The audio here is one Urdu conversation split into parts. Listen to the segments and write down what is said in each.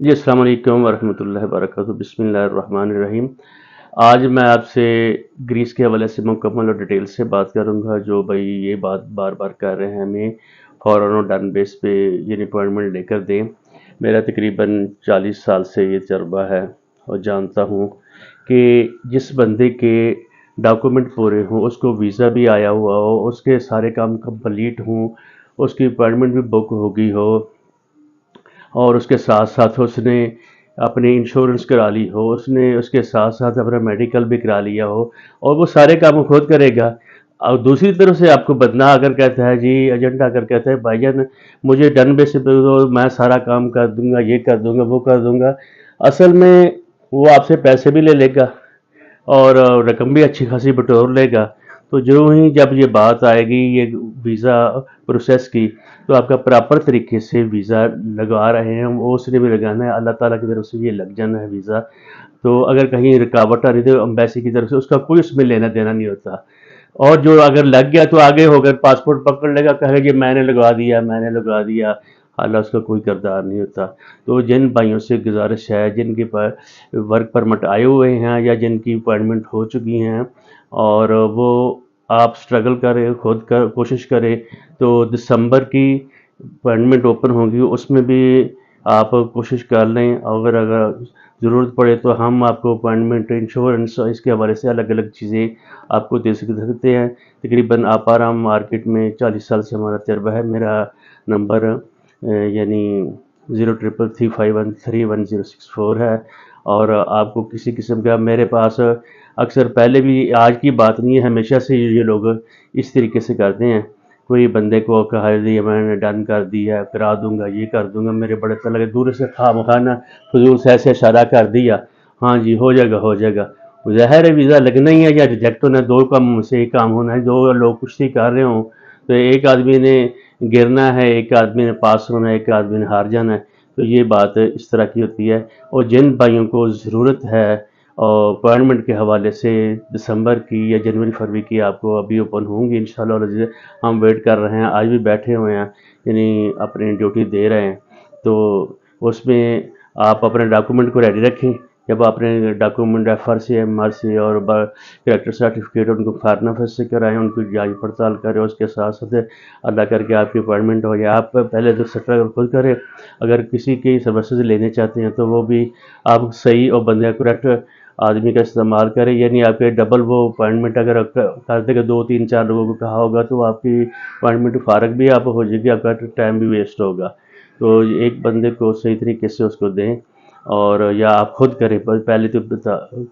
جی السلام علیکم ورحمۃ اللہ وبرکاتہ۔ بسم اللہ الرحمن الرحیم۔ آج میں آپ سے گریس کے حوالے سے مکمل اور ڈیٹیل سے بات کروں گا، جو بھائی یہ بات بار بار کر رہے ہیں ہمیں فوراً اور ڈن بیس پہ یہ اپوائنٹمنٹ لے کر دیں۔ میرا تقریباً 40 سال سے یہ تجربہ ہے اور جانتا ہوں کہ جس بندے کے ڈاکومنٹ پورے ہوں، اس کو ویزا بھی آیا ہوا ہو، اس کے سارے کام کمپلیٹ ہوں، اس کی اپوائنٹمنٹ بھی بک ہوگی ہو، اور اس کے ساتھ ساتھ اس نے اپنی انشورنس کرا لی ہو، اس نے اس کے ساتھ ساتھ اپنا میڈیکل بھی کرا لیا ہو، اور وہ سارے کام خود کرے گا۔ اور دوسری طرف سے آپ کو بندہ اگر کہتا ہے، جی ایجنٹ اگر کہتا ہے بھائی جان مجھے ڈن بیس پہ دو، میں سارا کام کر دوں گا، یہ کر دوں گا، وہ کر دوں گا، اصل میں وہ آپ سے پیسے بھی لے لے گا اور رقم بھی اچھی خاصی بٹور لے گا۔ تو جو ہی جب یہ بات آئے گی یہ ویزا پروسیس کی، تو آپ کا پراپر طریقے سے ویزا لگا رہے ہیں وہ اس نے بھی لگانا ہے، اللہ تعالیٰ کی طرف سے یہ لگ جانا ہے ویزا۔ تو اگر کہیں رکاوٹ آ رہی تو امبیسی کی طرف سے اس کا کوئی اس میں لینا دینا نہیں ہوتا، اور جو اگر لگ گیا تو آگے ہو گئے، پاسپورٹ پکڑ لے گا، کہے گا جی میں نے لگوا دیا، میں نے لگوا دیا، حالانکہ اس کا کوئی کردار نہیں ہوتا۔ تو جن بھائیوں سے گزارش ہے جن کے پاس ورک پرمٹ آئے ہوئے ہیں یا جن کی اپوائنٹمنٹ ہو چکی ہیں، اور وہ آپ سٹرگل کریں، خود کوشش کریں، تو دسمبر کی اپوائنٹمنٹ اوپن ہوگی، اس میں بھی آپ کوشش کر لیں، اگر ضرورت پڑے تو ہم آپ کو اپوائنٹمنٹ انشورنس اس کے حوالے سے الگ الگ چیزیں آپ کو دے سکتے ہیں۔ تقریباً آپ آرام مارکیٹ میں 40 سال سے ہمارا تجربہ ہے۔ میرا نمبر یعنی 0335131064 ہے، اور آپ کو کسی قسم کا میرے پاس اکثر پہلے بھی، آج کی بات نہیں ہے، ہمیشہ سے یہ لوگ اس طریقے سے کرتے ہیں۔ کوئی بندے کو کہا دیا میں نے ڈن کر دیا، کرا دوں گا، یہ کر دوں گا، میرے بڑے طلب دور سے خواہ مخواہ فضول سے ایسے اشارہ کر دیا، ہاں جی ہو جائے گا ہو جائے گا۔ ظاہر ہے ویزا لگنا ہی ہے یا ریجیکٹ ہونا، دو کام سے ہی کام ہونا ہے۔ دو لوگ کشتی کر رہے ہوں تو ایک آدمی نے گرنا ہے، ایک آدمی نے پاس ہونا ہے، ایک آدمی نے ہار جانا ہے۔ تو یہ بات اس طرح کی ہوتی ہے۔ اور جن بھائیوں کو ضرورت ہے اور اپوائنٹمنٹ کے حوالے سے دسمبر کی یا جنوری فروری کی آپ کو ابھی اوپن ہوں گی انشاءاللہ، ہم ویٹ کر رہے ہیں، آج بھی بیٹھے ہوئے ہیں، یعنی اپنی ڈیوٹی دے رہے ہیں۔ تو اس میں آپ اپنے ڈاکومنٹ کو ریڈی رکھیں۔ جب آپ اپنے document F R C, M R C اور کریکٹر سرٹیفکیٹ ان کو فارغ نفذ سے کرائیں، ان کی جانچ پڑتال کریں، اس کے ساتھ ساتھ اللہ کر کے آپ کی اپوائنٹمنٹ ہو جائے۔ آپ پہلے تو سٹرگل خود کریں، اگر کسی کی سروسز لینے چاہتے ہیں تو وہ بھی آپ صحیح اور بندے کریکٹ آدمی کا استعمال کریں، یعنی آپ کے ڈبل وہ اپوائنٹمنٹ اگر کر دے گا، 2 3 4 لوگوں کو کہا ہوگا تو آپ کی اپوائنٹمنٹ فارغ بھی آپ ہو جائے گی، آپ کا ٹائم بھی ویسٹ ہوگا۔ تو ایک بندے کو صحیح طریقے سے اس کو دیں، اور یا آپ خود کریں، پہلے تو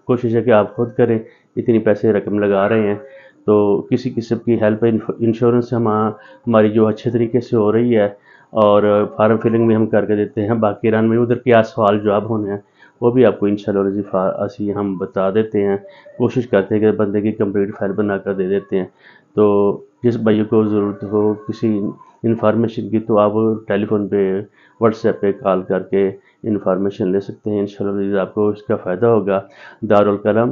کوشش ہے کہ آپ خود کریں، اتنی پیسے رقم لگا رہے ہیں تو کسی قسم کی ہیلپ انشورنس ہماری جو اچھے طریقے سے ہو رہی ہے، اور فارم فلنگ بھی ہم کر کے دیتے ہیں۔ باقی رن میں ادھر کیا سوال جواب ہونے ہیں وہ بھی آپ کو انشاءاللہ اسی ہم بتا دیتے ہیں، کوشش کرتے ہیں کہ بندے کی کمپلیٹ فائل بنا کر دے دیتے ہیں۔ تو جس بھائی کو ضرورت ہو کسی انفارمیشن کی تو آپ ٹیلی فون پہ، واٹس ایپ پہ کال کر کے انفارمیشن لے سکتے ہیں، انشاءاللہ آپ کو اس کا فائدہ ہوگا۔ دارالقلم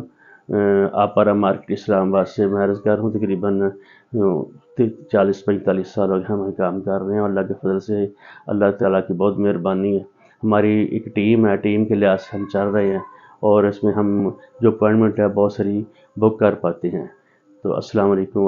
آپارا مارکیٹ اسلام آباد سے میں عرض کر رہا ہوں، تقریباً 40 45 سال ہو گئے ہم کام کر رہے ہیں، اور اللہ کے فضل سے اللہ تعالیٰ کی بہت مہربانی ہے۔ ہماری ایک ٹیم ہے، ٹیم کے لحاظ سے ہم چل رہے ہیں، اور اس میں ہم جو اپوائنٹمنٹ ہے بہت ساری بک کر پاتے ہیں۔ تو السلام علیکم